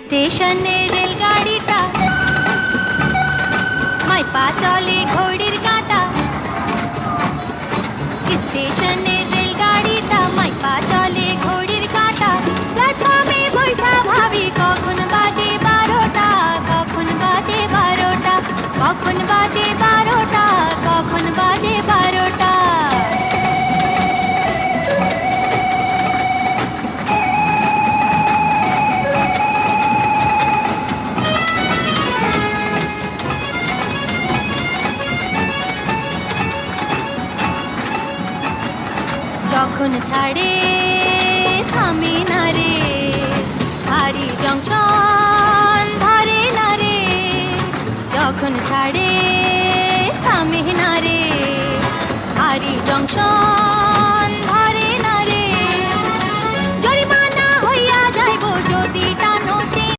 স্টেশনে রেলগাড়িটা, মাইপা চলে ঘড়ির কাঁটা। স্টেশনে রেলগাড়িটা, মাইপা চলে ঘড়ির কাঁটা। প্ল্যাটফর্মে বৈঠা ভাবি কখন বাজে 12টা, কখন বাজে 12টা, কখন বাজে 12টা, কখন বাজে 12টা। যখন ছাড়ে থামে না রে, ভারী জংশন ধরে না রে। যখন ছাড়ে থামে না রে, ভারী জংশন